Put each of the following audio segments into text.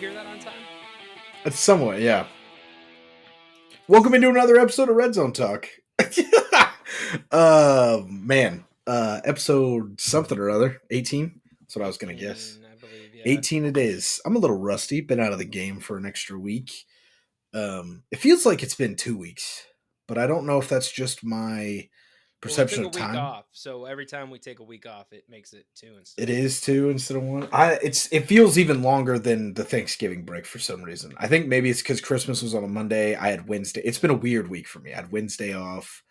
hear that on time? It's somewhat, yeah. Welcome into another episode of Red Zone Talk. Man. Episode something or other. 18? That's what I was going to guess. I believe, yeah. 18 it is. I'm a little rusty. Been out of the game for an extra week. It feels like it's been 2 weeks, but I don't know if that's just my perception Well, of we took a week time. off, so every time we take a week off, it makes it 2 instead. It is 2 instead of 1. It feels even longer than the Thanksgiving break for some reason. I think maybe it's because Christmas was on a Monday. I had Wednesday. It's been a weird week for me. I had Wednesday off.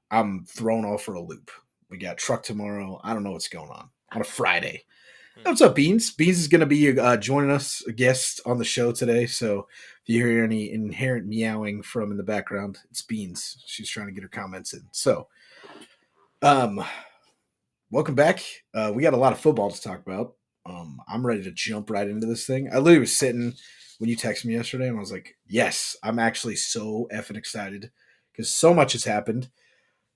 I'm thrown off for a loop. We got truck tomorrow. I don't know what's going on a Friday. What's up, Beans? Beans is going to be joining us, a guest on the show today. So if you hear any inherent meowing from in the background, it's Beans. She's trying to get her comments in. So, welcome back. We got a lot of football to talk about. I'm ready to jump right into this thing. I literally was sitting when you texted me yesterday, and I was like, yes, I'm actually so effing excited because so much has happened.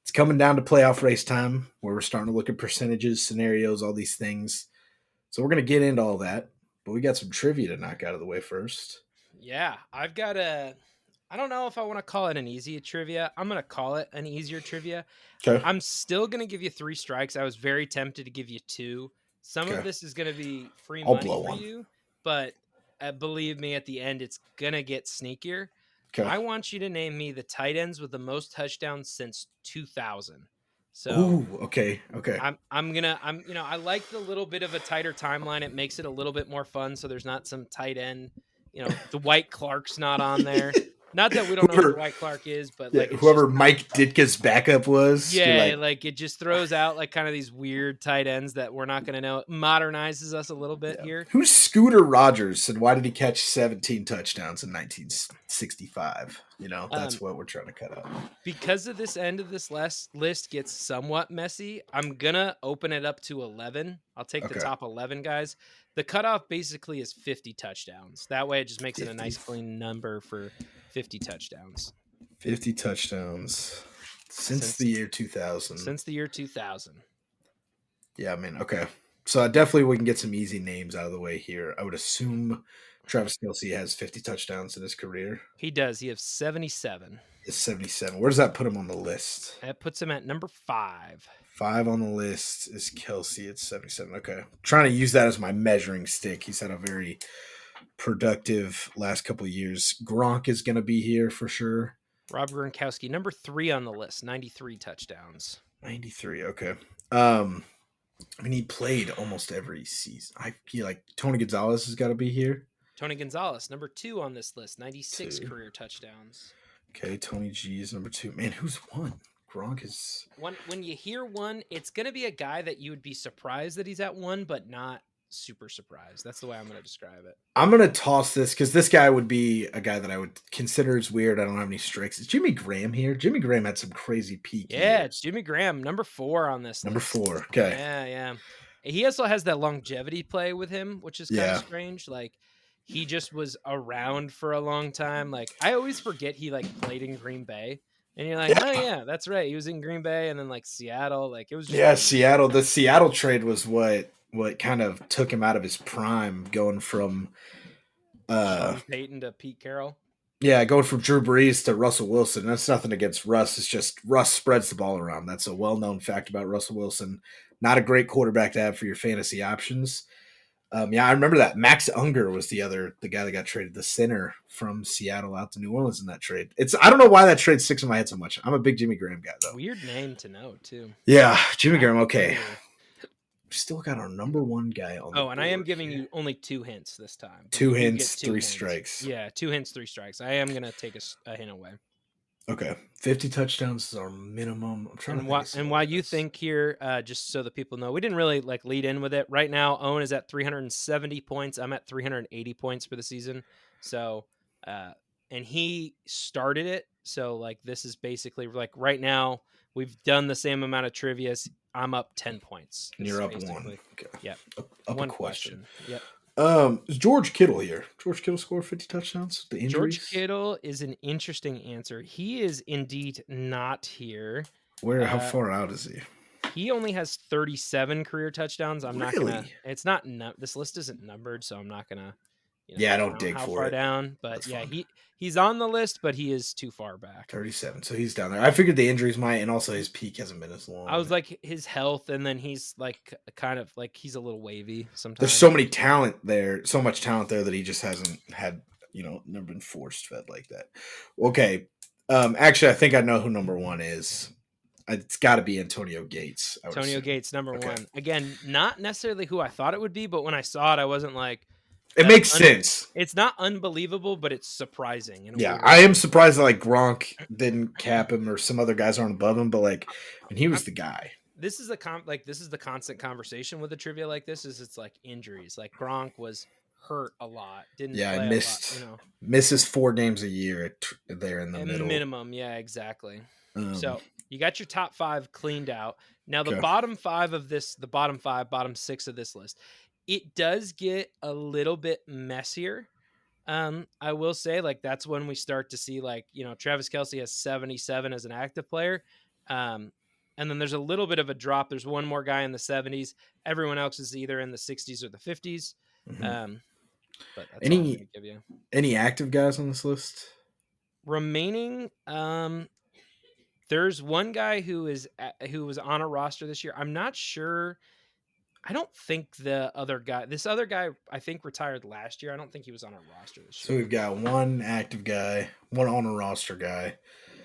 It's coming down to playoff race time where we're starting to look at percentages, scenarios, all these things. So we're going to get into all that, but we got some trivia to knock out of the way first. Yeah, I've got I don't know if I want to call it an easy trivia. I'm going to call it an easier trivia. Okay. I'm still going to give you 3 strikes. I was very tempted to give you 2. Some Okay. of this is going to be free I'll money blow for one. you, but believe me, at the end, it's going to get sneakier. Okay. I want you to name me the tight ends with the most touchdowns since 2000. So, ooh, okay. I like the little bit of a tighter timeline. It makes it a little bit more fun. So there's not some tight end, Dwight Clark's not on there. Not that we don't know who Dwight Clark is, but like it's whoever just Mike Ditka's backup was. yeah, like it just throws out like kind of these weird tight ends that we're not going to know. It modernizes us a little bit here. Who's Scooter Rogers and why did he catch 17 touchdowns in 1965? That's what we're trying to cut out. Because of this end of this list gets somewhat messy, I'm going to open it up to 11. I'll take the top 11 guys. The cutoff basically is 50 touchdowns. That way it just makes it a nice clean number for 50 touchdowns. 50 touchdowns since the year 2000. Since the year 2000. Yeah, I mean, okay. So definitely we can get some easy names out of the way here. I would assume Travis Kelce has 50 touchdowns in his career. He does. He has 77. It's 77. Where does that put him on the list? That puts him at number 5. 5 on the list is Kelce at 77. Okay. Trying to use that as my measuring stick. He's had a very productive last couple of years. Gronk is going to be here for sure. Rob Gronkowski, number 3 on the list, 93 touchdowns. 93, okay. I mean, he played almost every season. I feel like Tony Gonzalez has got to be here. Tony Gonzalez, number 2 on this list, 96 career touchdowns. Okay, Tony G is number 2. Man, who's 1? Gronk is... When you hear 1, it's going to be a guy that you would be surprised that he's at 1, but not super surprised. That's the way I'm going to describe it. I'm going to toss this because this guy would be a guy that I would consider as weird. I don't have any strikes. Is Jimmy Graham here? Jimmy Graham had some crazy peak. Yeah, it's Jimmy Graham, number 4 on this Number list. 4, okay. Yeah. He also has that longevity play with him, which is kind of strange. Like, he just was around for a long time. Like, I always forget he, like, played in Green Bay. And you're like, oh, yeah, that's right. He was in Green Bay and then, like, Seattle. Like, it was just... Yeah, Seattle. The Seattle trade was what kind of took him out of his prime, going from... Sean Payton to Pete Carroll. Yeah, going from Drew Brees to Russell Wilson. That's nothing against Russ. It's just Russ spreads the ball around. That's a well-known fact about Russell Wilson. Not a great quarterback to have for your fantasy options. I remember that. Max Unger was the guy that got traded, the center from Seattle out to New Orleans in that trade. I don't know why that trade sticks in my head so much. I'm a big Jimmy Graham guy, though. Weird name to know, too. Yeah, Jimmy Graham, okay. We still got our number 1 guy on the board. And I am giving you only 2 hints this time. 2 hints, 3 strikes. Yeah, 2 hints, 3 strikes. I am going to take a hint away. Okay, 50 touchdowns is our minimum. I'm trying and why you think here, just so that people know, we didn't really like lead in with it. Right now, Owen is at 370 points. I'm at 380 points for the season. So, and he started it. So, like, this is basically like right now we've done the same amount of trivia. I'm up 10 points. And you're up 1. Okay. Yeah. Up 1 a question. Yep. Is George Kittle here? George Kittle scored 50 touchdowns? The injuries? George Kittle is an interesting answer. He is indeed not here. How far out is he? He only has 37 career touchdowns. I'm not gonna. It's not. This list isn't numbered, so I'm not gonna Yeah, I don't dig how for far it. down, but That's yeah, fun. he's on the list, but he is too far back. 37. So he's down there. I figured the injuries might, and also his peak hasn't been as I was long. like his health, and then he's like kind of like he's a little wavy There's sometimes. so many talent there, so much talent there that he just hasn't had, never been forced fed like that. Okay. Actually, I think I know who number one is. It's got to be Antonio Gates, I would Antonio assume. Gates, number Okay. one. Again, not necessarily who I thought it would be, but when I saw it, I wasn't like, It that's makes sense. it's not unbelievable, but it's surprising in a Yeah, weird I am way. surprised that like Gronk didn't cap him or some other guys aren't above him, but like, and he I'm, was the guy. this is this is the constant conversation with the trivia like this is it's like injuries. Like Gronk was hurt a lot, didn't Yeah, I play a lot, misses 4 games a year there in the at middle. minimum. Yeah, exactly. Um, So you got your top five cleaned out. Now okay. the bottom five, bottom six of this list, it does get a little bit messier. I will say, like, that's when we start to see, like, Travis Kelce has 77 as an active player. Um, and then there's a little bit of a drop. There's one more guy in the 70s. Everyone else is either in the 60s or the 50s. Mhm. But that's all I'm Any going to give you. any active guys on this list? Remaining, there's one guy who was on a roster this year. I'm not sure. I don't think this other guy, I think retired last year. I don't think he was on a roster this So year. we've got one active guy, one on a roster guy,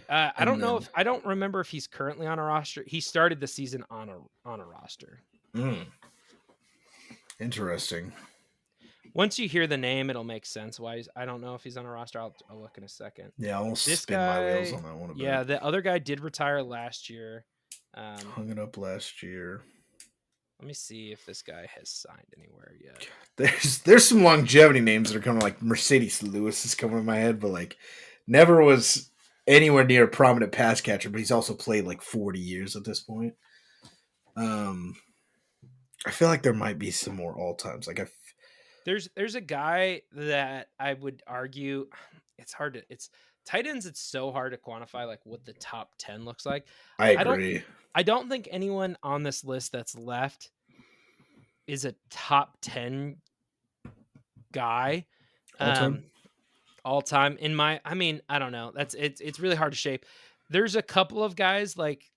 I and don't know then if I don't remember if he's currently on a roster. He started the season on a roster. mm, interesting. Once you hear the name, it'll make sense. I don't know if he's on a roster. I'll look in a second. Yeah, I'll This spin my wheels guy, on that one a yeah, bit. the other guy did retire last year. Hung it up last year. Let me see if this guy has signed anywhere yet. There's some longevity names that are coming, like Mercedes Lewis is coming in my head, but like never was anywhere near a prominent pass catcher, but he's also played like 40 years at this point. I feel like there might be some more all times. Like There's a guy that I would argue it's tight ends. It's so hard to quantify like what the top 10 looks like. I I don't agree. I don't think anyone on this list that's left is a top 10 guy All time. all time I don't know. It's really hard to shape. There's a couple of guys like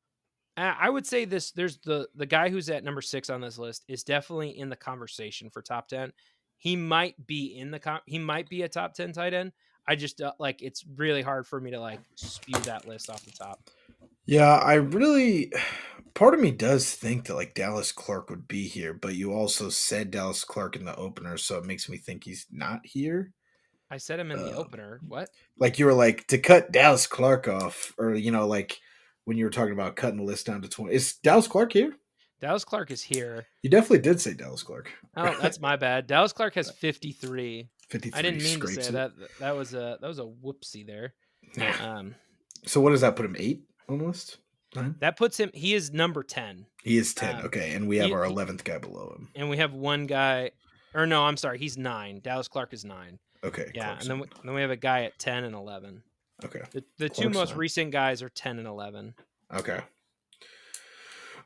I would say this there's the guy who's at number 6 on this list is definitely in the conversation for top 10. He might be he might be a top 10 tight end. I just like it's really hard for me to like spew that list off the top. Yeah, I really. Part of me does think that like Dallas Clark would be here, but you also said Dallas Clark in the opener, so it makes me think he's not here. I said him in the Um, opener. What? like you were like to cut Dallas Clark off, or like when you were talking about cutting the list down to 20. Is Dallas Clark here? Dallas Clark is here. You definitely did say Dallas Clark. Oh, that's my bad. Dallas Clark has 53. I 53 didn't mean to scrapes say it. that. That was a whoopsie there. Um, So what does that put him? 8 on the list? 9? that puts him. He is number 10. He is 10. Um, Okay, and we have he, our he 11th guy below him. and we have one guy, or no, I'm sorry, he's 9. Dallas Clark is 9. Okay, Yeah, and Clarkson. then we have a guy at 10 and 11. Okay, The two Clark's most fine. recent guys are 10 and 11. Okay.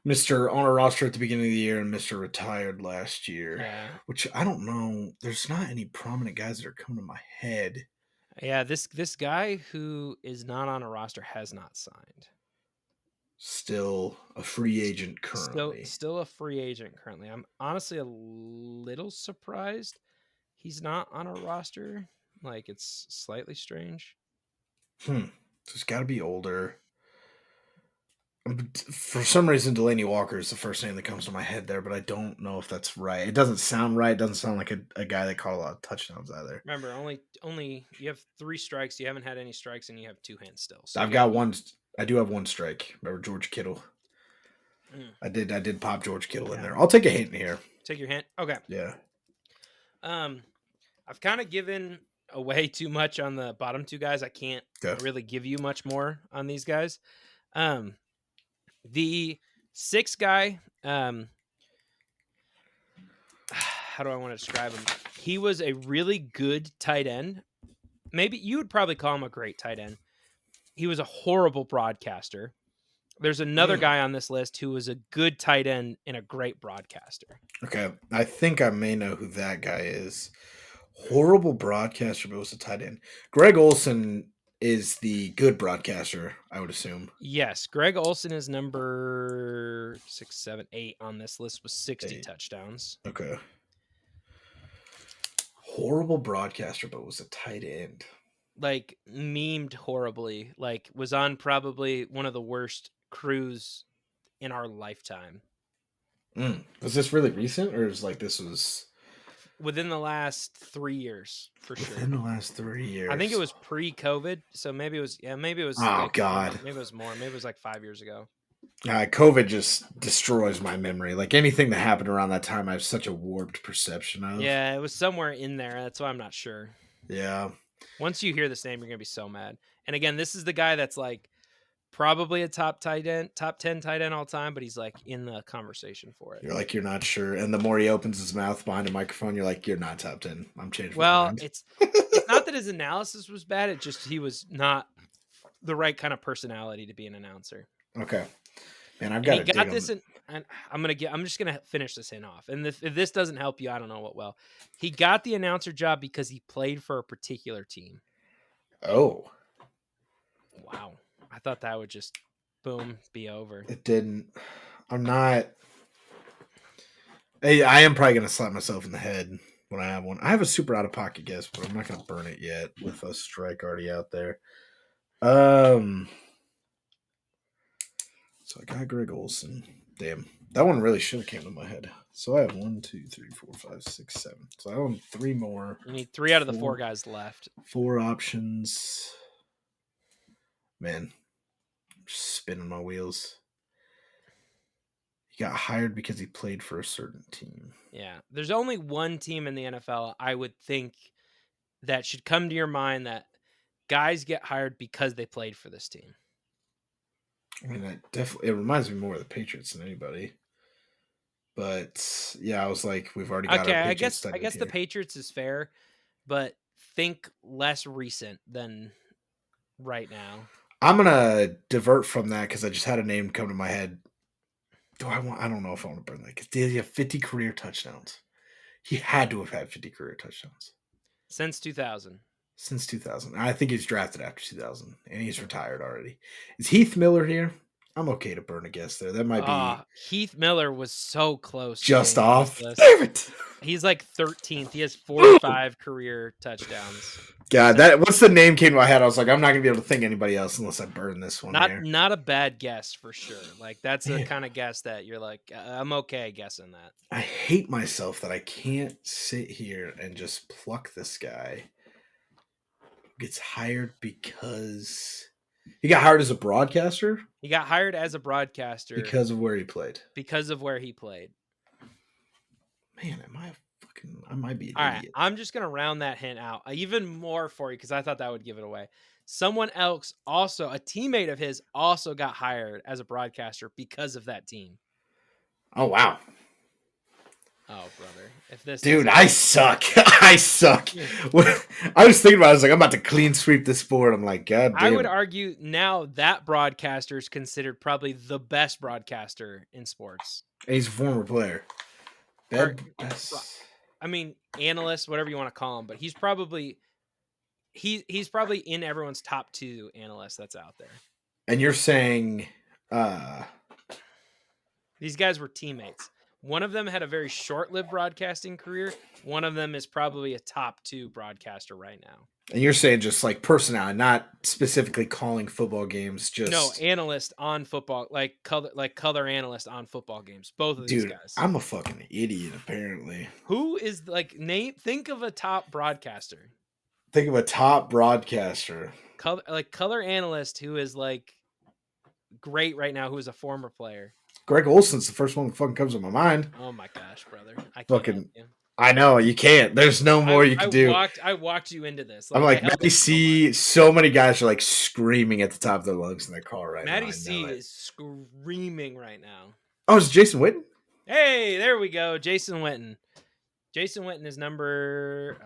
Mr. on a roster at the beginning of the year and Mr. retired last year. Yeah, Which I don't know. There's not any prominent guys that are coming to my head. yeah. This guy who is not on a roster has not signed. Still a free agent currently. Still a free agent currently. I'm honestly a little surprised he's not on a roster. Like it's slightly strange. So it's got to be older. For some reason, Delaney Walker is the first name that comes to my head there, but I don't know if that's right. It doesn't sound right. It doesn't sound like a guy that caught a lot of touchdowns either. Remember, only you have 3 strikes. You haven't had any strikes, and you have 2 hands still. So I've got one. I do have one strike. Remember George Kittle? Mm. I did pop George Kittle in there. I'll take a hint here. Take your hint. Okay. Yeah. I've kind of given away too much on the bottom 2 guys. I can't really give you much more on these guys. The 6th guy, how do I want to describe him? He was a really good tight end. Maybe you would probably call him a great tight end. He was a horrible broadcaster. There's another guy on this list who was a good tight end and a great broadcaster. Okay. I think I may know who that guy is. Horrible broadcaster, but was a tight end. Greg Olson is the good broadcaster, I would assume. Yes, Greg Olson is number 6, 7, 8 on this list with 60 Hey, touchdowns. okay. Horrible broadcaster, but was a tight end. Like memed horribly. Like was on probably one of the worst crews in our lifetime. Was this really recent, or is like this was Within the last 3 years, for sure. within the last 3 I think it years? was pre-COVID, so maybe it was Oh like God, maybe it was more. Maybe it was like 5 years ago. COVID just destroys my memory. Like anything that happened around that time, I have such a warped perception of. Yeah, it was somewhere in there. That's why I'm not sure. Yeah, Once you hear this name, you're going to be so mad. And again, this is the guy that's like probably a top 10 tight end all time, but he's like in the conversation for it. you're like you're not sure, and the more he opens his mouth behind a microphone, you're like you're not top 10. I'm changing my Well, mind. it's not that his analysis was bad, it's just he was not the right kind of personality to be an announcer. Okay, man, I've And got he to dig got on. this in, and I'm just going to finish this hint off. And if this doesn't help you, I don't know what will. He got the announcer job because he played for a particular team. Oh, Wow. I thought that would just boom be over. it didn't. I'm not. Hey, I am probably gonna slap myself in the head when I have one. I have a super out of pocket guess, but I'm not gonna burn it yet with a strike already out there. So I got Greg Olson. Damn, that one really should have came to my head. So I have 1, 2, 3, 4, 5, 6, 7. So I own 3 more. You need 3 out of the 4 Four. guys left. 4 options. Man, I'm just spinning my wheels. He got hired because he played for a certain team. Yeah. There's only one team in the NFL I would think that should come to your mind that guys get hired because they played for this team. I mean, it reminds me more of the Patriots than anybody. But yeah, I was like, we've already got Okay, our I Patriots guess the Patriots is fair, but think less recent than right now. I'm gonna divert from that because I just had a name come to my head. I don't know if I want to burn that because did he have 50 career touchdowns? He had to have had 50 career touchdowns Since 2000. since 2000. I think he's drafted after 2000, and he's retired already. Is Heath Miller here? I'm okay to burn a guess there. That might be Heath Miller was so close to just being on off. this list. Damn it! He's like 13th. He has 45 career touchdowns. God, that once the name came to my head, I was like, I'm not gonna be able to think anybody else unless I burn this one. Not a bad guess for sure. Like that's the kind of guess that you're like, I'm okay guessing that. I hate myself that I can't sit here and just pluck this guy. Gets hired because he got hired as a broadcaster. He got hired as a broadcaster Because of where he played. because of where he played. Man, I might be an All right, idiot. I'm just gonna round that hint out even more for you because I thought that would give it away. Someone else, also a teammate of his, also got hired as a broadcaster because of that team. Oh wow. Oh, brother! If this Dude, I suck. I suck. I was thinking about it, I was like, I'm about to clean sweep this board. I'm like, God damn. I would argue now that broadcaster is considered probably the best broadcaster in sports. And he's a former player. I mean, analyst, whatever you want to call him, but he's probably in everyone's top 2 analysts that's out there. And you're saying These guys were teammates. One of them had a very short-lived broadcasting career. One of them is probably a top 2 broadcaster right now. and you're saying just like personality, not specifically calling football games, just No, analyst on football, like color analyst on football games. Both of these guys. I'm a fucking idiot, apparently. Who is think of a top broadcaster. Think of a top broadcaster. Color analyst who is like great right now, who is a former player. Greg Olson's the first one that fucking comes to my mind. Oh my gosh, brother. I can't Fucking help you. I know, you can't. There's no more you can do. I walked you into this. I'm like, Matty C, so many guys are like screaming at the top of their lungs in their car right now. Matty C is screaming right now. Oh, is Jason Witten? Hey, there we go. Jason Witten. Jason Witten is number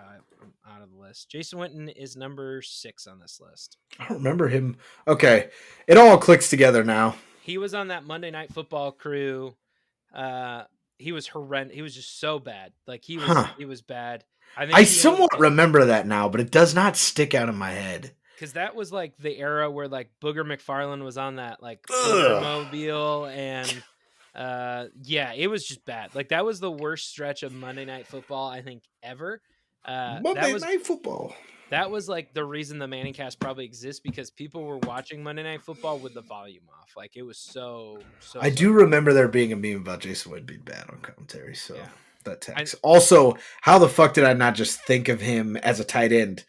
out of the list. Jason Witten is number 6 on this list. I don't remember him. Okay. It all clicks together now. He was on that Monday Night Football crew. was horrendous. He was just so bad. Like Huh. he was bad. I I think he only somewhat remember that now, but it does not stick out in my head. because that was like the era where like Booger McFarland was on that like Booger Ugh. Mobile and yeah, it was just bad. Like that was the worst stretch of Monday Night Football I think ever. Monday Night Football. That was like the reason the Manning Cast probably exists because people were watching Monday Night Football with the volume off. Like it was I so do bad. remember there being a meme about Jason Witten being bad on commentary, so Yeah. that text. Also, how the fuck did I not just think of him as a tight end?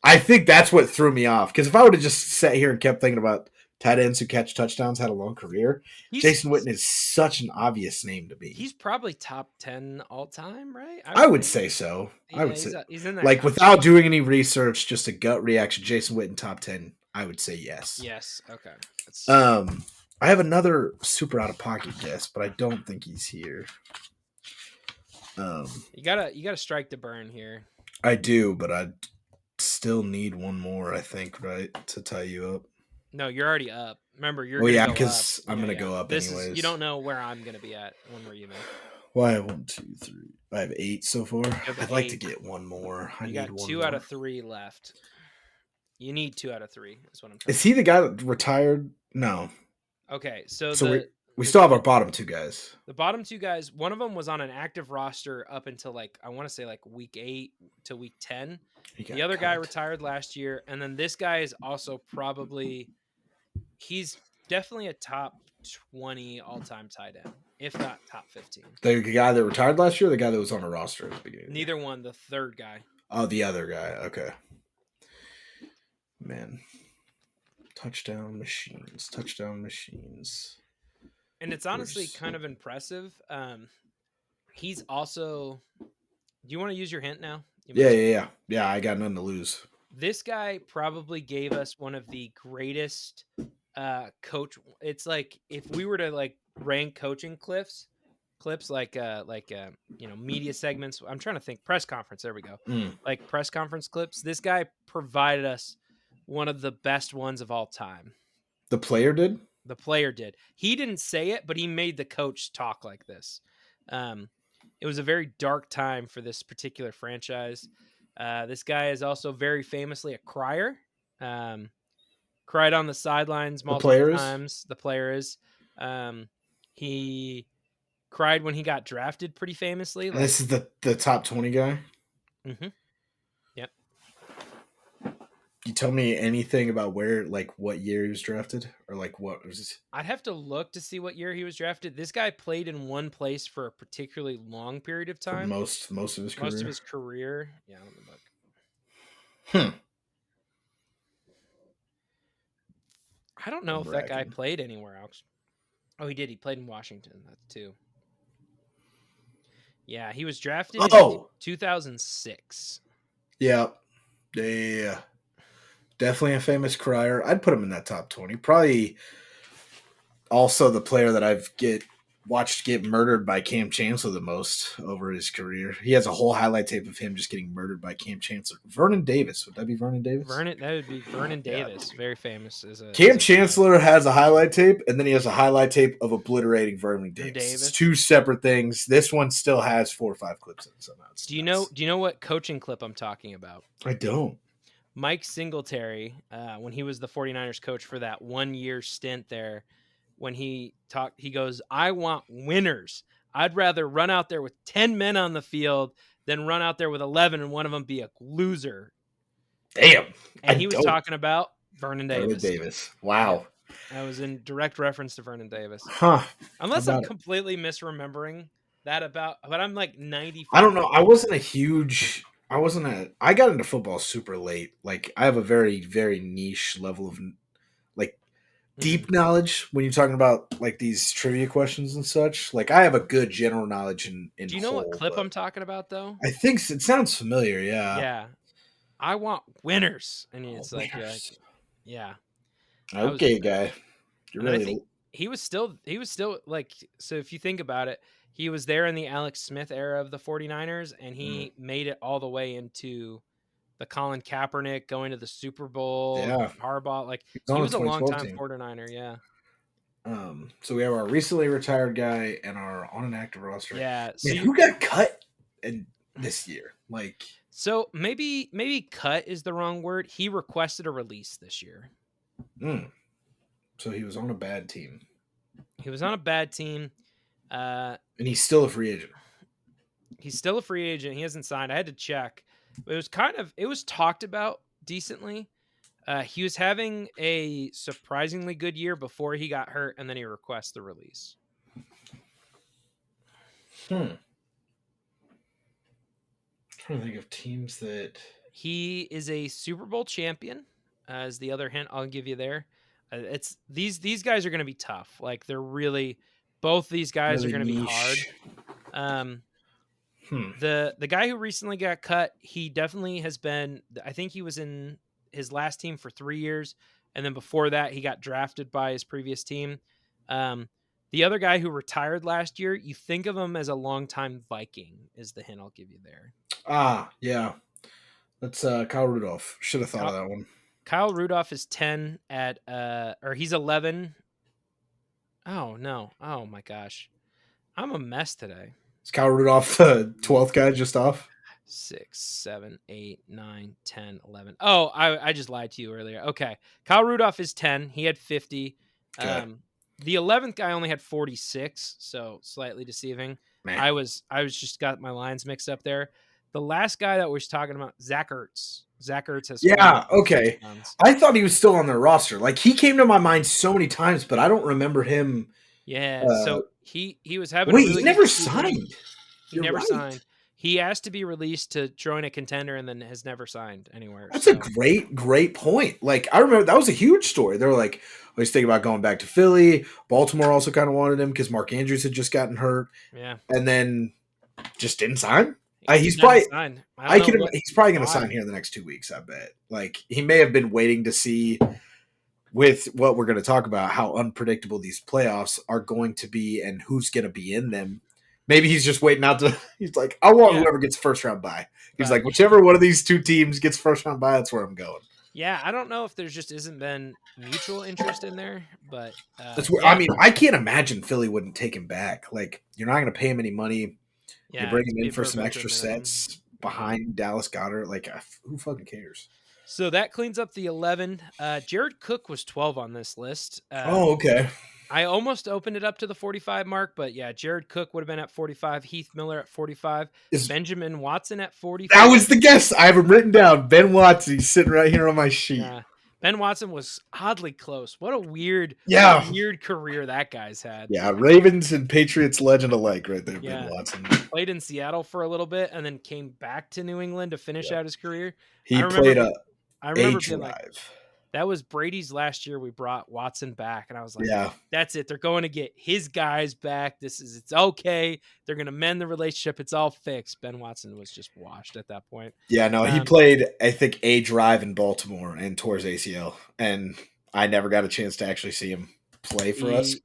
I think that's what threw me off. Because if I would have just sat here and kept thinking about tight ends who catch touchdowns, had a long career, Jason Witten is such an obvious name to me. He's probably top 10 all time, right? I would say so. Yeah, I would say he's in that like without doing any research, just a gut reaction. Jason Witten top 10. I would say yes. Yes. Okay. I have another super out of pocket guess, but I don't think he's here. You gotta strike the burn here. I do, but I still need one more. I think right to tie you up. No, you're already up. Remember, you're Oh gonna yeah, go because up. I'm Yeah, gonna go up this anyways. is you don't know where I'm gonna be at when we're even. Well, I have 1, 2, 3. I have 8 so far. I'd like to 8. get one more. I You need got one 2 more. out of 3 left. You need 2 out of 3. Is what I'm trying. Is he the guy that retired? No. Okay, so we still have our bottom 2 guys. The bottom 2 guys, one of them was on an active roster up until like I want to say like week 8 to week 10. The other guy retired last year, and then this guy is also he's definitely a top 20 all-time tight end, if not top 15. The guy that retired last year, or the guy that was on a roster at the beginning. Neither one. The third guy. Oh, the other guy. Okay. Man, touchdown machines. And it's honestly kind of impressive. He's also. Do you want to use your hint now? Yeah. I got nothing to lose. This guy probably gave us one of the greatest coach. It's like if we were to like rank coaching clips like media segments. I'm trying to think press conference. There we go. Like press conference clips. This guy provided us one of the best ones of all time. The player did? The player did. He didn't say it, but he made the coach talk like this. It was a very dark time for this particular franchise. This guy is also very famously a crier. Cried on the sidelines multiple times. The player is. He cried when he got drafted pretty famously. Like, this is the top 20 guy? Mm-hmm. Yep. You tell me anything about where, like, what year he was drafted? Or, like, what was this? I'd have to look to see what year he was drafted. This guy played in one place for a particularly long period of time. For most of his career? Most of his career. Yeah, let me look. I don't know if that guy played anywhere else. Oh, he did. He played in Washington. That's too. Yeah, he was drafted in 2006. Yeah. Definitely a famous crier. I'd put him in that top 20. Probably also the player that I've watched get murdered by Cam Chancellor the most over his career. He has a whole highlight tape of him just getting murdered by Cam Chancellor. Vernon Davis. Would that be Vernon Davis? That would be Vernon Davis. Very famous. Cam Chancellor has a highlight tape, and then he has a highlight tape of obliterating Vernon Davis. It's 2 separate things. This one still has 4 or 5 clips in it somehow. Do you know what coaching clip I'm talking about? I don't. Mike Singletary, when he was the 49ers coach for that 1 year stint there, when he goes, "I want winners. I'd rather run out there with 10 men on the field than run out there with 11 and one of them be a loser." Damn. And he was talking about Vernon Davis. Vernon Davis. Wow. Yeah. I was in direct reference to Vernon Davis. Huh. Unless I'm completely misremembering that but I'm like 90. I don't know. I got into football super late. Like, I have a very, very niche level of, like, deep knowledge when you're talking about, like, these trivia questions and such. Like, I have a good general knowledge in Do you know what clip I'm talking about, though? I think it sounds familiar, yeah. Yeah. I want winners. And it's yeah. Okay, guy. You're really... I think he was still, like, so if you think about it, he was there in the Alex Smith era of the 49ers, and he made it all the way into the Colin Kaepernick going to the Super Bowl. Yeah. Harbaugh. Like, he was a long-time 49er, yeah. So we have our recently retired guy and our on an active roster. Yeah. So Man, you who got cut in this year? Like, so maybe cut is the wrong word. He requested a release this year. mm, so he was on a bad team, He was on a bad team. and he's still a free agent. He's still a free agent. He hasn't signed. I had to check. But it was talked about decently. He was having a surprisingly good year before he got hurt, and then he requests the release. Hmm. Trying to think of teams that He is a Super Bowl champion. As the other hint I'll give you there, it's these guys are going to be tough. Like they're really both these guys are really going to be hard. niche. Um, Hmm. the guy who recently got cut, he definitely has been. I think he was in his last team for 3 years, and then before that, he got drafted by his previous team. The other guy who retired last year, you think of him as a longtime Viking, is the hint I'll give you there. Yeah. That's Kyle Rudolph. Should have thought of that one. Kyle Rudolph is 10 at or he's 11. Oh no. Oh my gosh. I'm a mess today. Is Kyle Rudolph the 12th guy just off? 6, 7, 8, 9, 10, 11. Oh, I just lied to you earlier. Okay. Kyle Rudolph is 10. He had 50. Okay. The 11th guy only had 46, so slightly deceiving. Man. I was just got my lines mixed up there. The last guy that we're talking about, Zach Ertz. Zach Ertz has Okay. touchdowns. I thought he was still on their roster. Like he came to my mind so many times, but I don't remember him. Yeah, so he was having Wait, a really he never good season. signed. He You're never right. signed. He asked to be released to join a contender and then has never signed anywhere. That's a great point. Like I remember that was a huge story. They were like, I was thinking about going back to Philly. Baltimore also kind of wanted him because Mark Andrews had just gotten hurt. Yeah, And then just didn't sign. he's probably signed. He's probably going to sign here in the next 2 weeks. I bet. Like he may have been waiting to see with what we're going to talk about how unpredictable these playoffs are going to be and who's going to be in them. Maybe he's just waiting out to. He's like, I want whoever gets first round bye. He's like, whichever one of these two teams gets first round bye, that's where I'm going. Yeah, I don't know if there's just isn't been mutual interest in there, but that's where I mean, I can't imagine Philly wouldn't take him back. Like, you're not going to pay him any money. Yeah, you bring him in for some extra sets behind Dallas Goedert. Like, who fucking cares? So that cleans up the 11. Jared Cook was 12 on this list. Okay. I almost opened it up to the 45 mark, but yeah, Jared Cook would have been at 45. Heath Miller at 45. Benjamin Watson at 45. That was the guess. I have him written down. Ben Watson. He's sitting right here on my sheet. Yeah. Ben Watson was oddly close. What a weird career that guy's had. Yeah, Ravens and Patriots legend alike right there, Ben Watson. Played in Seattle for a little bit and then came back to New England to finish out his career. He played a being like, that was Brady's last year. We brought Watson back, and I was like, that's it. They're going to get his guys back. It's okay. They're going to mend the relationship. It's all fixed. Ben Watson was just washed at that point. Yeah, no, he played, I think, a drive in Baltimore and tore his ACL, and I never got a chance to actually see him play for us.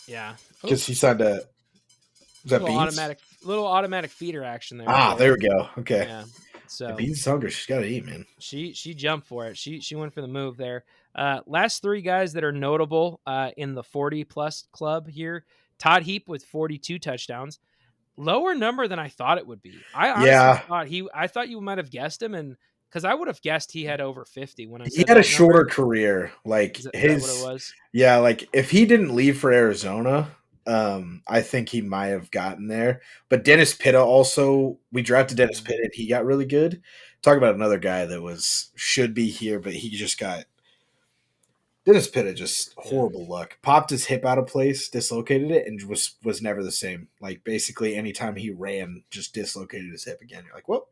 Yeah. Because he signed a little automatic feeder action there. There we go. Okay. Yeah. So Beans hungry. She's got to eat, man. She jumped for it. She went for the move there. Last three guys that are notable in the 40+ club here. Todd Heap with 42 touchdowns. Lower number than I thought it would be. I honestly thought you might have guessed him, and because I would have guessed he had over 50 when I said he had a shorter career. Like is that what it was? Yeah, like if he didn't leave for Arizona, I think he might have gotten there. But Dennis Pitta also, we drafted Dennis Pitta and he got really good. Talk about another guy that should be here, but he just got Dennis Pitta, just horrible luck. Popped his hip out of place, dislocated it, and was never the same. Like basically anytime he ran, just dislocated his hip again. You're like, well,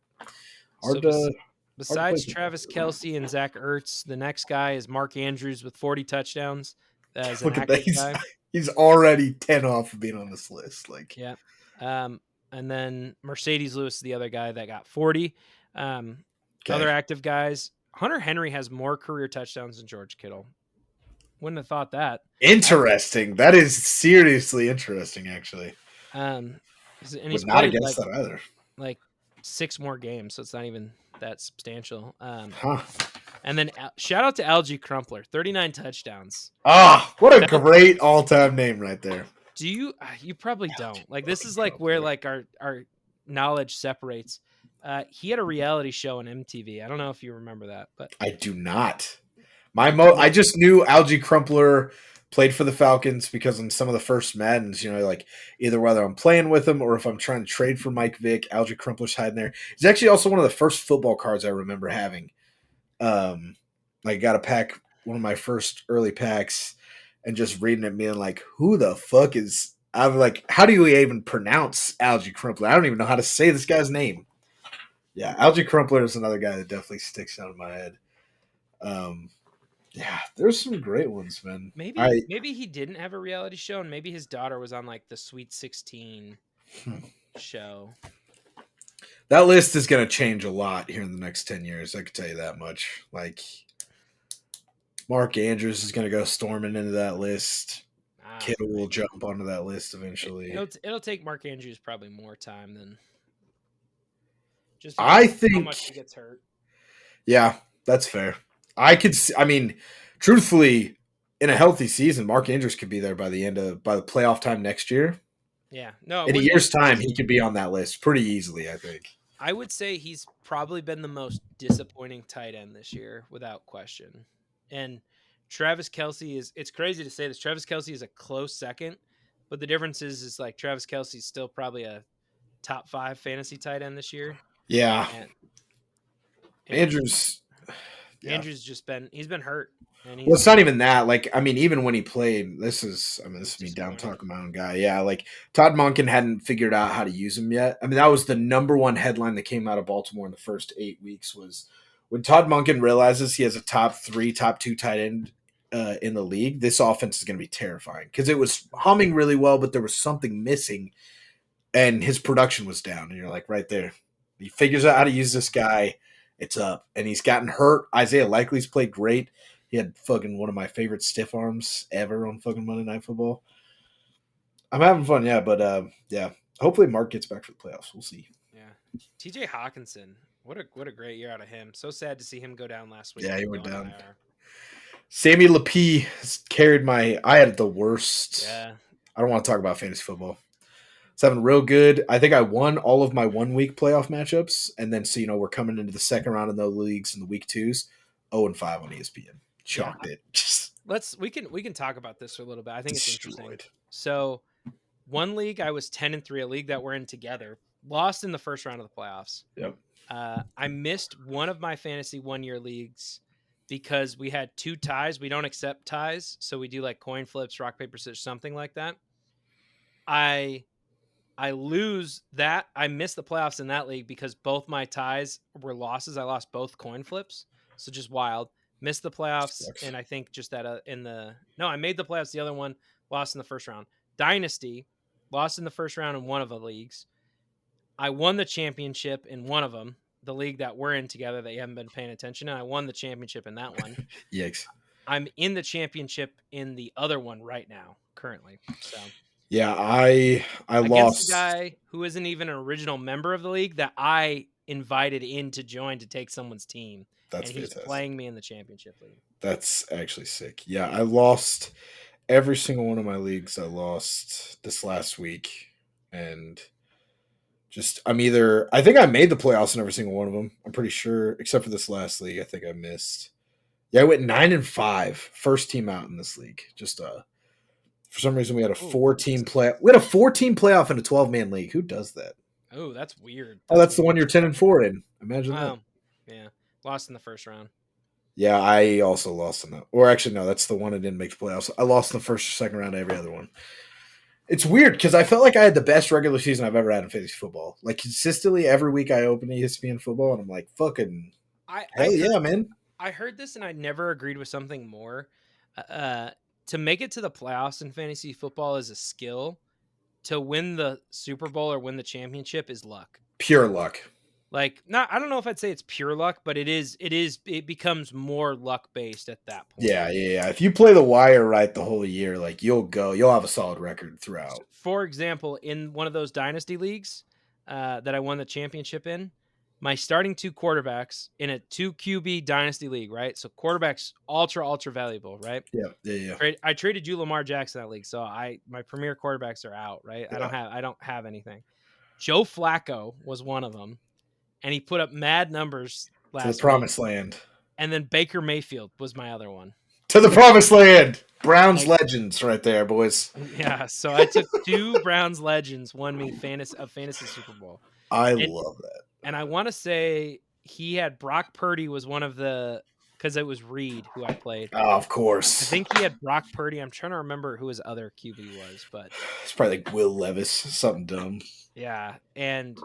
besides Travis Kelce and Zach Ertz, the next guy is Mark Andrews with 40 touchdowns. As an active guy. He's already 10 off of being on this list. Like, yeah. And then Mercedes Lewis is the other guy that got 40. Other active guys, Hunter Henry has more career touchdowns than George Kittle. Wouldn't have thought that. Interesting. That is seriously interesting, actually. And he's not against that either. Like 6 more games, so it's not even that substantial. And then shout out to Algie Crumpler, 39 touchdowns. Ah, what a That great all-time name right there. do you you probably Algie don't. Like this is like where Crumpler. like our knowledge separates. He had a reality show on MTV. I don't know if you remember that, but I do not. yeah, I just knew Algie Crumpler played for the Falcons because in some of the first Maddens, like either whether I'm playing with him or if I'm trying to trade for Mike Vick, Algie Crumpler's hiding there. He's actually also one of the first football cards I remember having. I got a pack, one of my first early packs, and just reading it, being like, "Who the fuck is?" I'm like, "How do you even pronounce Algie Crumpler? I don't even know how to say this guy's name." Yeah, Algie Crumpler is another guy that definitely sticks out in my head. Um, yeah, there's some great ones, man. maybe he didn't have a reality show, and maybe his daughter was on like the Sweet 16 show. That list is going to change a lot here in the next 10 years. I can tell you that much. Like, Mark Andrews is going to go storming into that list. Kittle will Maybe. jump onto that list eventually. It'll take Mark Andrews probably more time than just because I of how think, much he gets hurt. yeah, that's fair. I mean, truthfully, in a healthy season, Mark Andrews could be there by the playoff time next year. Yeah, no, it In a wouldn't be year's time, surprising. he could be on that list pretty easily, I think. I would say he's probably been the most disappointing tight end this year, without question. And Travis Kelsey it's crazy to say this. Travis Kelsey is a close second, but the difference is like Travis Kelsey's still probably a top 5 fantasy tight end this year. Yeah. And Andrews, Andrews, yeah. He's been hurt. And Well, it's not even that. Like, I mean, even when he played, this is me down disappointing. talking my own guy. Yeah, like Todd Monken hadn't figured out how to use him yet. I mean, that was the number one headline that came out of Baltimore in the first 8 weeks was when Todd Monken realizes he has a top 3, top 2 tight end in the league. This offense is going to be terrifying because it was humming really well, but there was something missing, and his production was down. And you're like, right there, he figures out how to use this guy. It's up, and he's gotten hurt. Isaiah Likely's played great. He had fucking one of my favorite stiff arms ever on fucking Monday Night Football. I'm having fun, yeah, but yeah. Hopefully Mark gets back for the playoffs. We'll see. Yeah. TJ Hawkinson. What a great year out of him. So sad to see him go down last week. Yeah, he Go went on down. IR. Sammy Lapie has carried I had the worst. Yeah. I don't want to talk about fantasy football. It's having real good. I think I won all of my 1 week playoff matchups, and then we're coming into the second round of those leagues in the week 2s. 0-5 on ESPN. Chalked it. We can talk about this for a little bit. I think it's interesting. Destroyed. So, one league I was 10-3, a league that we're in together, lost in the first round of the playoffs. Yep. I missed one of my fantasy 1-year leagues because we had 2 ties. We don't accept ties, so we do like coin flips, rock paper scissors, something like that. I lose that. I missed the playoffs in that league because both my ties were losses. I lost both coin flips, so just wild. Missed the playoffs, Sucks. and I think just that I made the playoffs. The other one lost in the first round. Dynasty lost in the first round in one of the leagues. I won the championship in one of them, the league that we're in together that you haven't been paying attention. And I won the championship in that one. Yikes. I'm in the championship in the other one right now, currently. So yeah, I against lost a guy who isn't even an original member of the league that I invited in to join to take someone's team. That's and he's fantastic. playing me in the championship league. That's actually sick. Yeah, I lost every single one of my leagues. I lost this last week, and I think I made the playoffs in every single one of them. I'm pretty sure, except for this last league. I think I missed. Yeah, I went 9-5, first team out in this league. Just for some reason we had a 4-team play. We had a 4-team playoff in a 12-man league. Who does that? Oh, that's weird. That's the one you're 10-4 in. Imagine that. Yeah, lost in the first round. Yeah, I also lost in that. Or actually, no, that's the one that didn't make the playoffs. I lost in the first or second round of every other one. It's weird because I felt like I had the best regular season I've ever had in fantasy football. Like consistently every week I open ESPN football and I'm like, fucking hell yeah, man. I heard this and I never agreed with something more. To make it to the playoffs in fantasy football is a skill. To win the Super Bowl or win the championship is luck. Pure luck. Like, I don't know if I'd say it's pure luck, but it becomes more luck based at that point. Yeah. If you play the wire right the whole year, like you'll have a solid record throughout. For example, in one of those dynasty leagues that I won the championship in, my starting 2 quarterbacks in a 2 QB dynasty league, right? So quarterbacks ultra valuable, right? Yeah, yeah, yeah, I traded you Lamar Jackson that league, so my premier quarterbacks are out, right? yeah. I don't have anything. Joe Flacco was one of them, and he put up mad numbers To the last week. promised land. And then Baker Mayfield was my other one. To the promised land. Browns Like, legends right there, boys. yeah, so I took 2 Browns legends, won me fantasy Super Bowl. I And love that. and I want to say he had Brock Purdy was one of the because it was Reed who I played. Oh, of I course. think he had Brock Purdy. I'm trying to remember who his other QB was, but It's probably like Will Levis, something dumb. yeah, and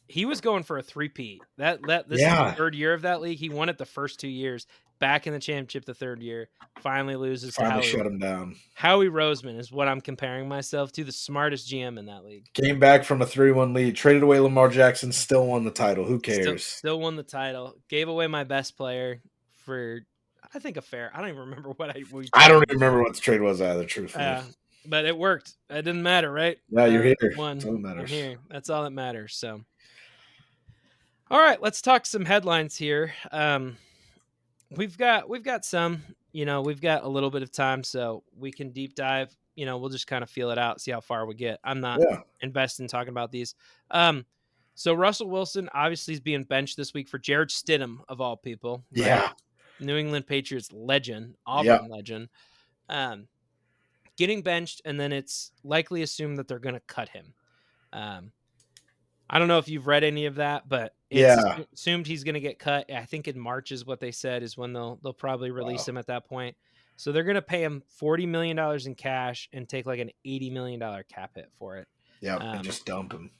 he was going for a three-peat. This is the Yeah. 3rd year of that league. He won it the first 2 years, back in the championship the 3rd year, finally loses to Finally shut him down. Howie Roseman is what I'm comparing myself to, the smartest GM in that league. Came back from a 3-1 lead, traded away Lamar Jackson, still won the title. Who cares? Still won the title. Gave away my best player for I think a fair. I don't even remember what we I don't traded even remember what the trade was either, truthfully. but it worked. It didn't matter, right? Yeah, you're here. Won. That's all that I'm matters. here. That's all that matters. So, all right, let's talk some headlines here. We've got some. We've got a little bit of time, so we can deep dive. We'll just kind of feel it out, see how far we get. I'm not Yeah. invested in talking about these. So Russell Wilson obviously is being benched this week for Jared Stidham of all people. Right? Yeah. New England Patriots legend, Auburn legend, getting benched, and then it's likely assumed that they're going to cut him. I don't know if you've read any of that, but it's assumed he's going to get cut. I think in March is what they said is when they'll probably release him at that point. So they're going to pay him $40 million in cash and take like an $80 million cap hit for it. Yeah, and just dump him.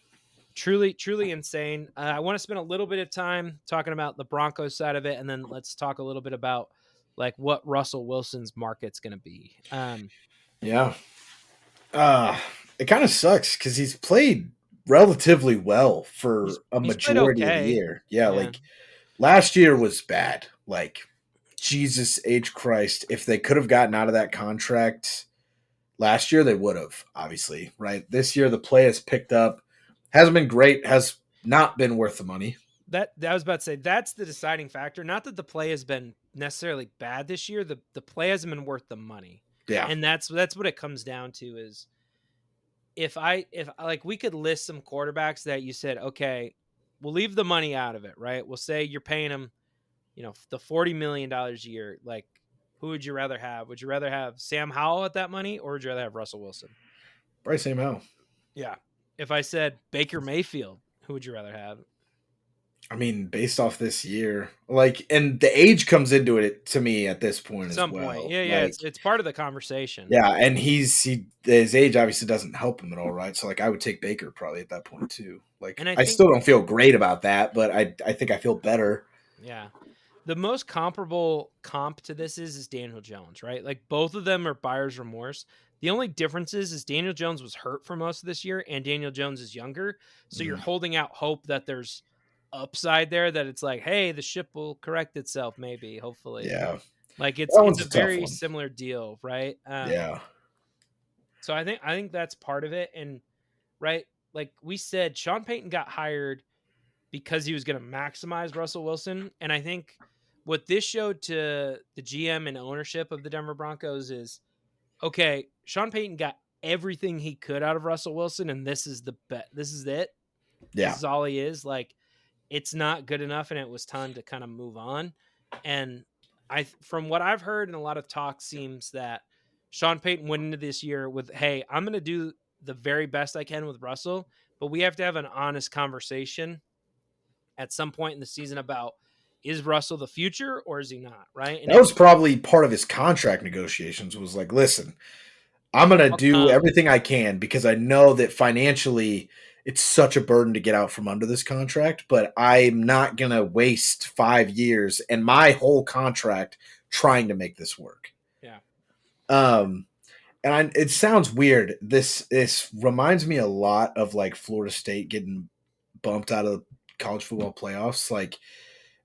Truly insane. I want to spend a little bit of time talking about the Broncos side of it, and then let's talk a little bit about like what Russell Wilson's market's going to be. Yeah. It kind of sucks because he's played relatively well for a majority of the year. Yeah, like last year was bad. Like, Jesus H. Christ. If they could have gotten out of that contract last year, they would have, obviously, right? This year, the play has picked up. Hasn't been great, has not been worth the money. That I was about to say, that's the deciding factor. Not that the play has been necessarily bad this year. The play hasn't been worth the money. Yeah. And that's what it comes down to is if like we could list some quarterbacks that you said, okay, we'll leave the money out of it, right? We'll say you're paying them, the $40 million a year. Like, who would you rather have? Would you rather have Sam Howell at that money, or would you rather have Russell Wilson? Probably Sam Howell. Yeah. If I said Baker Mayfield, who would you rather have? I mean, based off this year, like, and the age comes into it to me at this point Some as well. point. Yeah, like, it's part of the conversation. Yeah, and his age obviously doesn't help him at all, right? So like, I would take Baker probably at that point too. Like, I still don't feel great about that, but I think I feel better. Yeah, the most comparable comp to this is Daniel Jones, right? Like, both of them are buyer's remorse. The only difference is Daniel Jones was hurt for most of this year, and Daniel Jones is younger, so you're holding out hope that there's upside there, that it's like, hey, the ship will correct itself, maybe, hopefully. Yeah, like it's a very similar deal, right? Yeah. So I think that's part of it, and right, like we said, Sean Payton got hired because he was going to maximize Russell Wilson, and I think what this showed to the GM and ownership of the Denver Broncos is, okay, Sean Payton got everything he could out of Russell Wilson, and this is the bet. This is it. Yeah. This is all he is. Like, it's not good enough, and it was time to kind of move on. And from what I've heard, and a lot of talk, seems that Sean Payton went into this year with, hey, I'm going to do the very best I can with Russell, but we have to have an honest conversation at some point in the season about, is Russell the future or is he not, right? And that was probably part of his contract negotiations, was like, listen, I'm going to do everything I can because I know that financially it's such a burden to get out from under this contract, but I'm not going to waste 5 years and my whole contract trying to make this work. Yeah. And it sounds weird. This reminds me a lot of like Florida State getting bumped out of the college football playoffs. Like,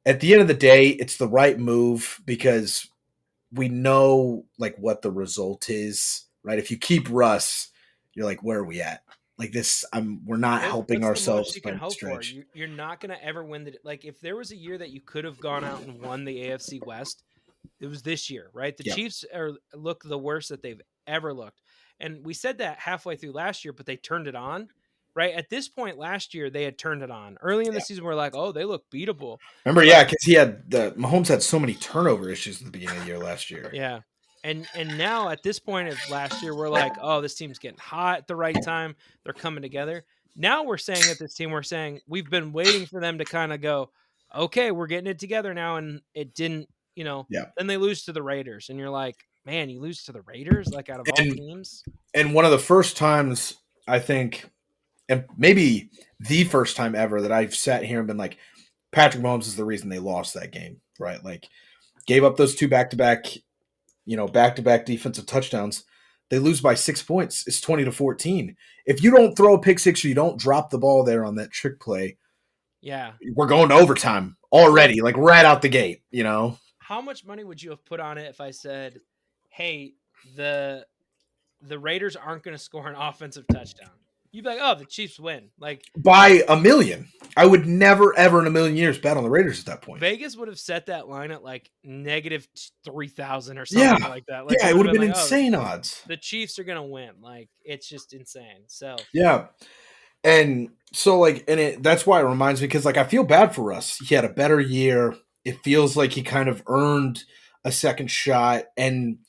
at the end of the day, it's the right move because we know like what the result is, right? If you keep Russ, you're like, where are we at? like this. We're not helping What's the most ourselves you by can any hope for? stretch. You're not going to ever win the like. If there was a year that you could have gone out and won the AFC West, it was this year, right? The Yeah. Chiefs look the worst that they've ever looked, and we said that halfway through last year, but they turned it on. Right at this point last year, they had turned it on. Early in the Yeah. season, we're like, oh, they look beatable. Remember, But yeah, because Mahomes had so many turnover issues at the beginning of the year last year. yeah. And now at this point of last year, we're like, oh, this team's getting hot at the right time. They're coming together. Now we're saying at this team, we're saying we've been waiting for them to kind of go, okay, we're getting it together now. And it didn't, Yeah. then they lose to the Raiders. And you're like, man, you lose to the Raiders, like out of all And teams. and one of the first times I think, and maybe the first time ever that I've sat here and been like, Patrick Mahomes is the reason they lost that game, right? Like gave up those two back-to-back defensive touchdowns. They lose by 6 points. It's 20-14. If you don't throw a pick six or you don't drop the ball there on that trick play, Yeah. we're going to overtime already, like right out the gate. How much money would you have put on it if I said, hey, the Raiders aren't going to score an offensive touchdown? You'd be like, oh, the Chiefs win. Like By a million. I would never, ever in a million years bet on the Raiders at that point. Vegas would have set that line at like negative 3,000 or something like that. Like Yeah, it would have been like, insane odds. the Chiefs are going to win. Like it's just insane. So Yeah. And so that's why it reminds me, because like I feel bad for Russ. He had a better year. It feels like he kind of earned a second shot, and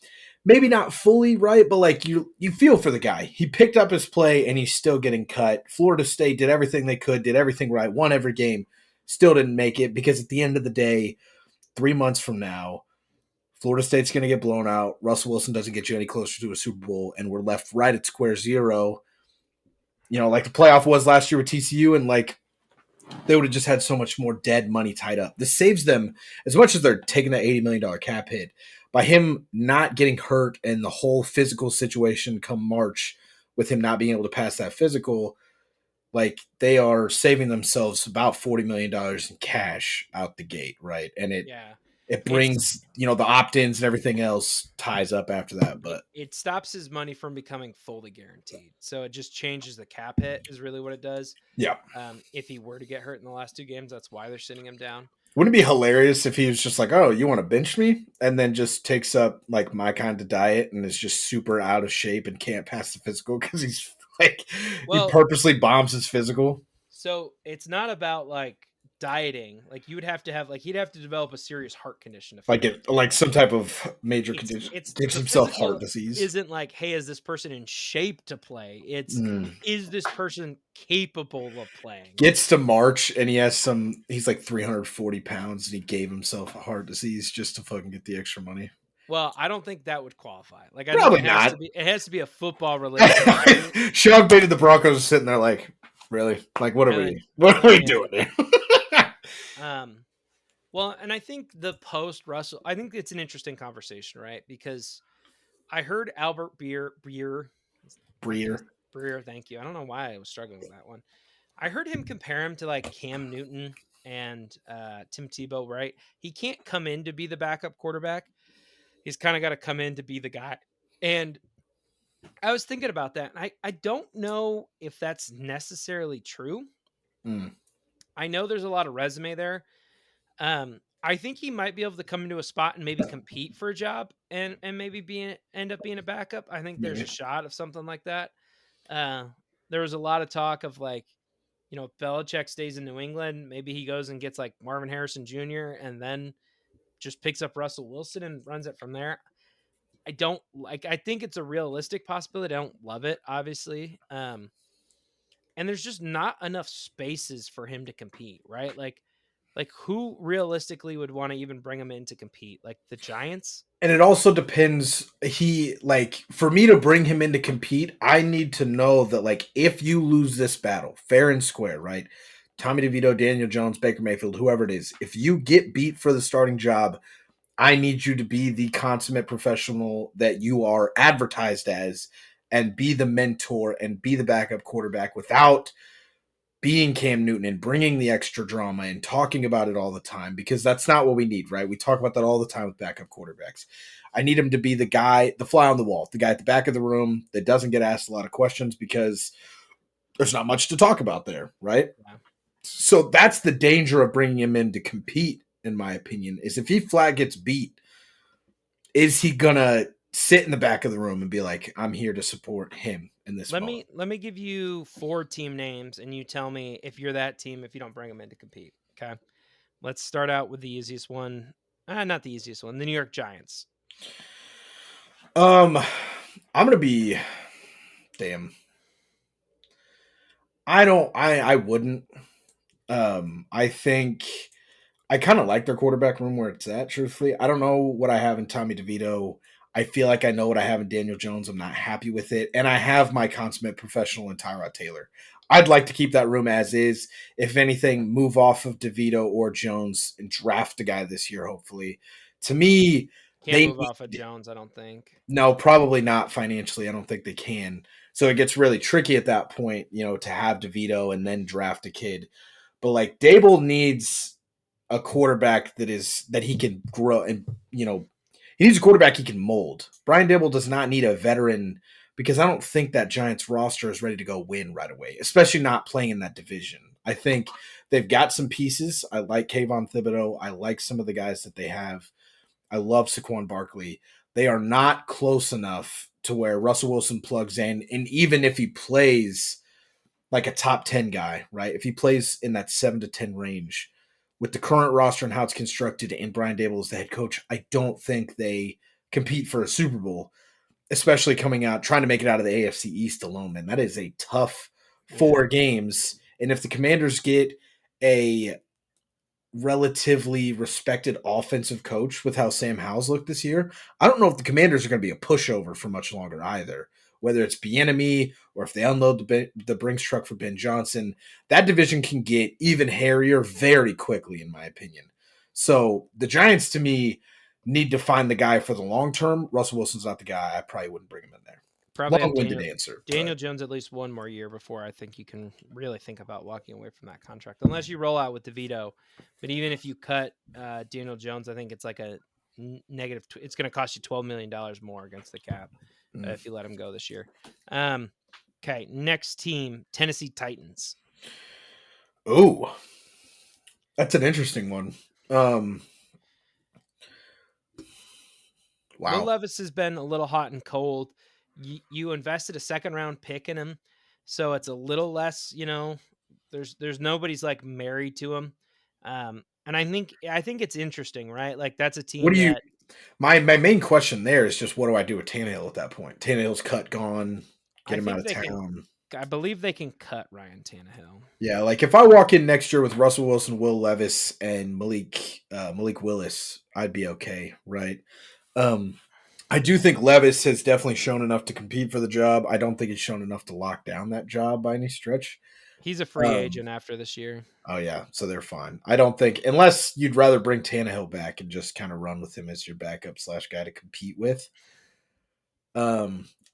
maybe not fully right, but like you feel for the guy. He picked up his play and he's still getting cut. Florida State did everything they could, did everything right, won every game, still didn't make it, because at the end of the day, 3 months from now, Florida State's going to get blown out. Russell Wilson doesn't get you any closer to a Super Bowl, and we're left right at square zero. Like the playoff was last year with TCU, and like they would have just had so much more dead money tied up. This saves them, as much as they're taking that $80 million cap hit, by him not getting hurt and the whole physical situation come March with him not being able to pass that physical, like they are saving themselves about $40 million in cash out the gate, right? And it yeah, it's brings, the opt-ins and everything else ties up after that. But it stops his money from becoming fully guaranteed. So it just changes the cap hit is really what it does. yeah. If he were to get hurt in the last 2 games, that's why they're sitting him down. Wouldn't it be hilarious if he was just like, oh, you want to bench me? And then just takes up like my kind of diet and is just super out of shape and can't pass the physical because he's like, he purposely bombs his physical. So it's not about like dieting. Like you would have to have like he'd have to develop a serious heart condition to like some type of major condition. Gives himself heart disease. Isn't like, hey, is this person in shape to play? It's is this person capable of playing? Gets to March and he's like 340 pounds and he gave himself a heart disease just to fucking get the extra money. Well, I don't think that would qualify. Like, I Probably think not. It has to be a football related. Sean Payton, the Broncos are sitting there like, really? Like, what are we doing here? Well, and I think the post Russell, I think it's an interesting conversation, right? Because I heard Albert Breer. Thank you. I don't know why I was struggling with that one. I heard him compare him to like Cam Newton and Tim Tebow, right? He can't come in to be the backup quarterback. He's kind of got to come in to be the guy. And I was thinking about that. And I don't know if that's necessarily true. I know there's a lot of resume there. I think he might be able to come into a spot and maybe compete for a job and maybe end up being a backup. I think there's a shot of something like that. There was a lot of talk of like, if Belichick stays in New England, maybe he goes and gets like Marvin Harrison Jr. and then just picks up Russell Wilson and runs it from there. I think it's a realistic possibility. I don't love it, obviously. And there's just not enough spaces for him to compete, right? Like who realistically would want to even bring him in to compete? Like the Giants? And it also depends. For me to bring him in to compete, I need to know that like if you lose this battle, fair and square, right? Tommy DeVito, Daniel Jones, Baker Mayfield, whoever it is, if you get beat for the starting job, I need you to be the consummate professional that you are advertised as and be the mentor and be the backup quarterback without being Cam Newton and bringing the extra drama and talking about it all the time, because that's not what we need, right? We talk about that all the time with backup quarterbacks. I need him to be the guy, the fly on the wall, the guy at the back of the room that doesn't get asked a lot of questions, because There's not much to talk about there, right? Yeah. So that's the danger of bringing him in to compete, in my opinion, is if he flat gets beat, is he gonna sit in the back of the room and be like, I'm here to support him in this moment? Let me give you 4 team names, and you tell me if you're that team if you don't bring them in to compete. Okay. Let's start out with the easiest one. Not the easiest one. The New York Giants. Um, I'm gonna be damn. I don't. I wouldn't. I think I kind of like their quarterback room where it's at. Truthfully, I don't know what I have in Tommy DeVito. I feel like I know what I have in Daniel Jones. I'm not happy with it, and I have my consummate professional in Tyrod Taylor. I'd like to keep that room as is. If anything, move off of DeVito or Jones and draft a guy this year. Hopefully, to me, Can't they move off of need Jones, I don't think. no, probably not financially. I don't think they can. So it gets really tricky at that point, to have DeVito and then draft a kid. But like Dable needs a quarterback that he can grow and he needs a quarterback he can mold. Brian Dable does not need a veteran because I don't think that Giants roster is ready to go win right away, especially not playing in that division. I think they've got some pieces. I like Kayvon Thibodeau. I like some of the guys that they have. I love Saquon Barkley. They are not close enough to where Russell Wilson plugs in. And even if he plays like a top 10 guy, right? If he plays in that 7 to 10 range with the current roster and how it's constructed and Brian Dable is the head coach, I don't think they compete for a Super Bowl, especially coming out, trying to make it out of the AFC East alone, man. That is a tough Yeah. 4 games. And if the Commanders get a relatively respected offensive coach with how Sam Howell's looked this year, I don't know if the Commanders are going to be a pushover for much longer either. Whether it's Bieniemy or if they unload the Brinks truck for Ben Johnson, that division can get even hairier very quickly, in my opinion. So the Giants, to me, need to find the guy for the long term. Russell Wilson's not the guy. I probably wouldn't bring him in there. Probably have Long winded Daniel answer, but Daniel Jones at least one more year before I think you can really think about walking away from that contract, unless you roll out with DeVito. But even if you cut Daniel Jones, I think it's like a negative. It's going to cost you $12 million more against the cap if you let him go this year. Um, okay, next team, Tennessee Titans. oh, that's an interesting one. Um, Will wow. Levis has been a little hot and cold. You invested a second round pick in him, so it's a little less. There's nobody's like married to him, and I think it's interesting, right? Like that's a What team do you that My main question there is just what do I do with Tannehill at that point? Tannehill's cut, gone, get I him out think of they can. town. I believe they can cut Ryan Tannehill. Yeah, like if I walk in next year with Russell Wilson, Will Levis, and Malik Willis, I'd be okay, right? Um, I do think Levis has definitely shown enough to compete for the job. I don't think he's shown enough to lock down that job by any stretch. He's a free Um, agent after this year. oh yeah, so they're fine. I don't think unless you'd rather bring Tannehill back and just kind of run with him as your backup slash guy to compete with.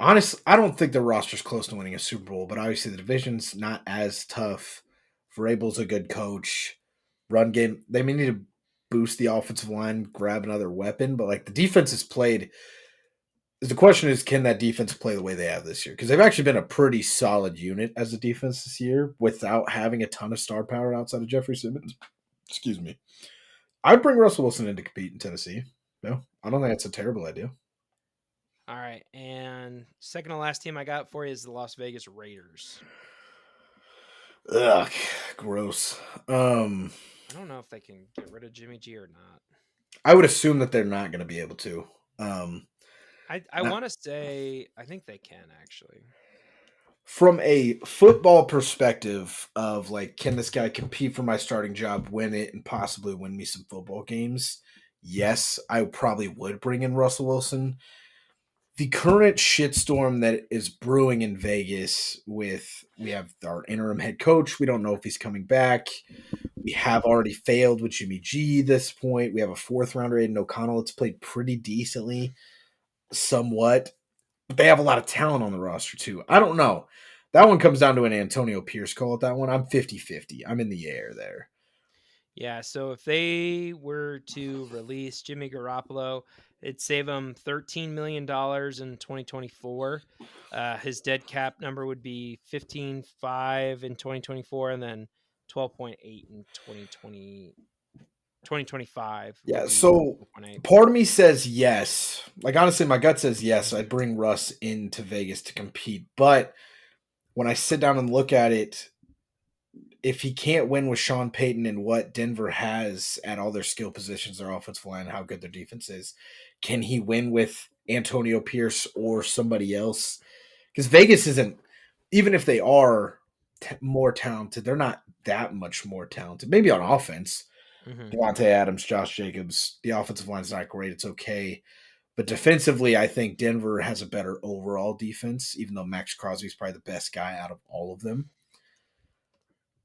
Honestly, I don't think the roster's close to winning a Super Bowl, but obviously the division's not as tough. Vrabel's a good coach. Run game, they may need to boost the offensive line, grab another weapon, but like the defense has played. The question is, can that defense play the way they have this year? Because they've actually been a pretty solid unit as a defense this year without having a ton of star power outside of Jeffrey Simmons. Excuse me. I'd bring Russell Wilson in to compete in Tennessee. No, I don't think that's a terrible idea. All right, and second to last team I got for you is the Las Vegas Raiders. Ugh, gross. I don't know if they can get rid of Jimmy G or not. I would assume that they're not going to be able to. Um, I not, want to say I think they can actually. from a football perspective of like, can this guy compete for my starting job, win it, and possibly win me some football games? Yes, I probably would bring in Russell Wilson. The current shitstorm that is brewing in Vegas with we have our interim head coach. We don't know if he's coming back. We have already failed with Jimmy G this point. We have a fourth rounder, Aiden O'Connell. It's played pretty decently, somewhat. But they have a lot of talent on the roster, too. I don't know. That one comes down to an Antonio Pierce call at that one. I'm 50-50. I'm in the air there. Yeah, so if they were to release Jimmy Garoppolo It'd save him $13 million in 2024. His dead cap number would be 15.5 in 2024, and then 12.8 in 2025 would Yeah, be so 12.8. part of me says yes. Like honestly, my gut says yes. I'd bring Russ into Vegas to compete. But when I sit down and look at it, if he can't win with Sean Payton and what Denver has at all their skill positions, their offensive line, how good their defense is, can he win with Antonio Pierce or somebody else? Because Vegas isn't, even if they are more talented, they're not that much more talented. Maybe on offense, Mm-hmm. Devontae Adams, Josh Jacobs, the offensive line's not great. It's okay. But defensively, I think Denver has a better overall defense, even though Max Crosby's probably the best guy out of all of them.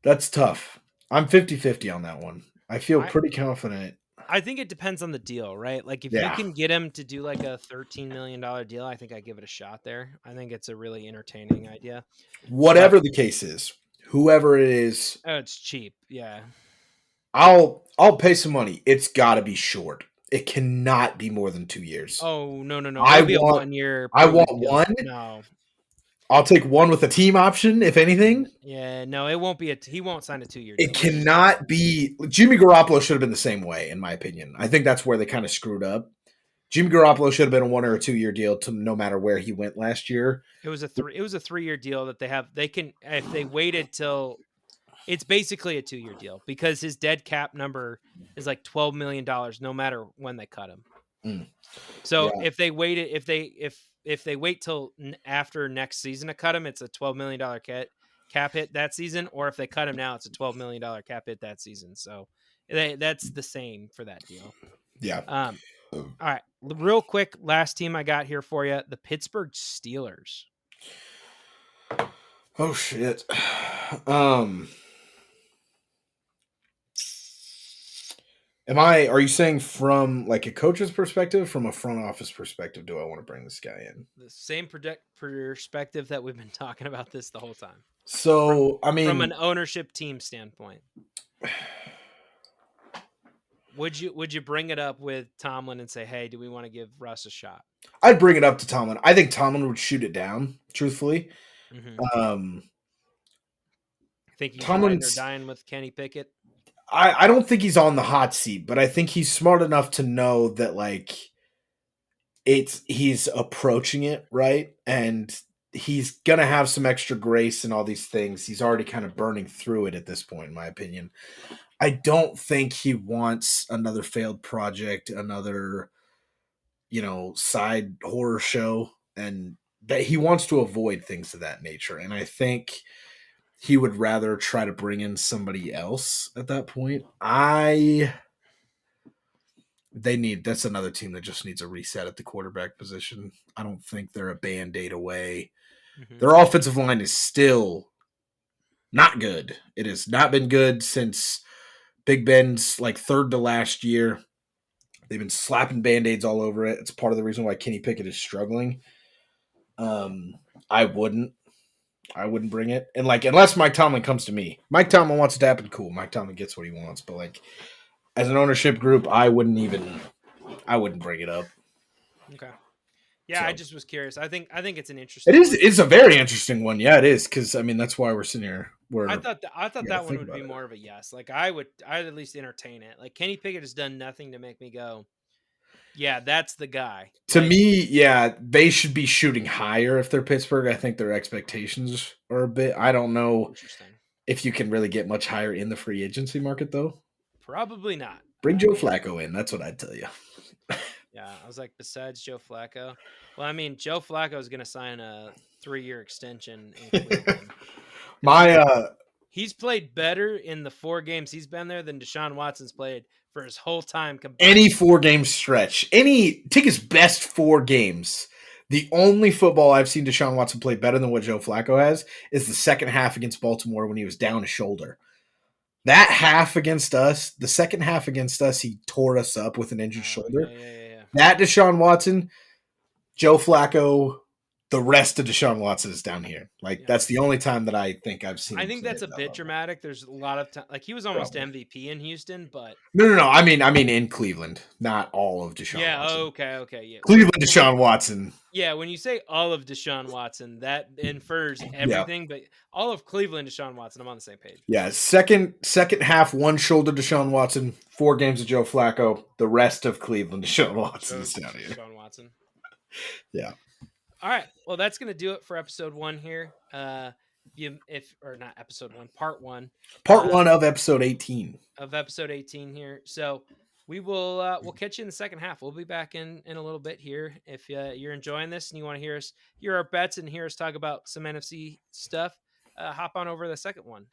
That's tough. I'm 50-50 on that one. I feel I pretty confident. I think it depends on the deal, right? Like if you Yeah. can get him to do like a $13 million deal, I think I give it a shot there. I think it's a really entertaining idea. But Whatever the case is, whoever it is, oh, it's cheap. Yeah. I'll pay some money. It's got to be short. It cannot be more than 2 years. Oh, no, no, no. I It'll be a want 1 year I want proven deal. one. No. I'll take one with a team option, if anything. Yeah, no, it won't be he won't sign a 2 year It deal. There's just no way. cannot be. Jimmy Garoppolo should have been the same way, in my opinion. I think that's where they kind of screwed up. Jimmy Garoppolo should have been a 1 or a 2 year deal to no matter where he went last year. It was a 3 year deal that they can if they waited till it's basically a 2 year deal because his dead cap number is like $12 million no matter when they cut him. Mm, So yeah, if they waited, if they wait till after next season to cut him, it's a $12 million cap hit that season. Or if they cut him now, it's a $12 million cap hit that season. So that's the same for that deal. yeah. All right, real quick, last team I got here for you: the Pittsburgh Steelers. Oh shit. Um, are you saying from like a coach's perspective, from a front office perspective, do I want to bring this guy in? The same perspective that we've been talking about this the whole time. So, I From an mean, ownership team standpoint, would you bring it up with Tomlin and say, "Hey, do we want to give Russ a shot?" I'd bring it up to Tomlin. I think Tomlin would shoot it down, truthfully. Mm-hmm. Um, Think he's riding or Tomlin's dying with Kenny Pickett? I don't think he's on the hot seat, but I think he's smart enough to know that like he's approaching it right, and he's gonna have some extra grace and all these things. He's already kind of burning through it at this point, in my opinion. I don't think he wants another failed project, another side horror show, and that he wants to avoid things of that nature. And I think he would rather try to bring in somebody else at that point. That's another team that just needs a reset at the quarterback position. I don't think they're a band-aid away. Mm-hmm. Their offensive line is still not good. It has not been good since Big Ben's like third to last year. They've been slapping band-aids all over it. It's part of the reason why Kenny Pickett is struggling. I wouldn't bring it. And like, unless Mike Tomlin comes to me. Mike Tomlin wants it to happen, cool. Mike Tomlin gets what he wants. But like, as an ownership group, I wouldn't bring it up. Okay. Yeah, So I just was curious. I think it's an it interesting is one. it's a very interesting one. Yeah, it is, because I mean that's why we're sitting here. I thought We gotta that one think would about be it. more of a yes. Like I'd at least entertain it. Like Kenny Pickett has done nothing to make me go, yeah, that's the guy. To Like, me, yeah, they should be shooting higher if they're Pittsburgh. I think their expectations are a bit. I don't know interesting. if you can really get much higher in the free agency market, though. Probably not. Bring I Joe mean, Flacco in. That's what I'd tell you. yeah, I was like, besides Joe Flacco. Well, I mean, Joe Flacco is going to sign a 3 year extension in Cleveland. My He's played better in the 4 games he's been there than Deshaun Watson's played for his whole time combined. any 4-game stretch, take his best 4 games. The only football I've seen Deshaun Watson play better than what Joe Flacco has is the second half against Baltimore when he was down a shoulder. That half against us, the second half against us, he tore us up with an injured Oh, shoulder. yeah. That Deshaun Watson, Joe Flacco the rest of Deshaun Watson is down here. Like, Yeah. that's the only time that I think I've seen I him think play that's at a that bit level. dramatic. There's a lot of time. Like he was almost Probably. MVP in Houston, but No. I mean, in Cleveland, not all of Deshaun yeah. Watson. Okay. Yeah. Cleveland Deshaun Watson. Yeah, when you say all of Deshaun Watson, that infers Yeah. everything, but all of Cleveland Deshaun Watson, I'm on the same page. Yeah. Second half, one shoulder Deshaun Watson, 4 games of Joe Flacco. The rest of Cleveland Deshaun Watson is down here. Deshaun Watson. Yeah. All right. Well, that's going to do it for episode 1 here. Not episode 1, part 1 Part one of episode 18. of episode 18 here. So we'll catch you in the second half. We'll be back in a little bit here. If you're enjoying this and you want to hear our bets and hear us talk about some NFC stuff, hop on over to the second one.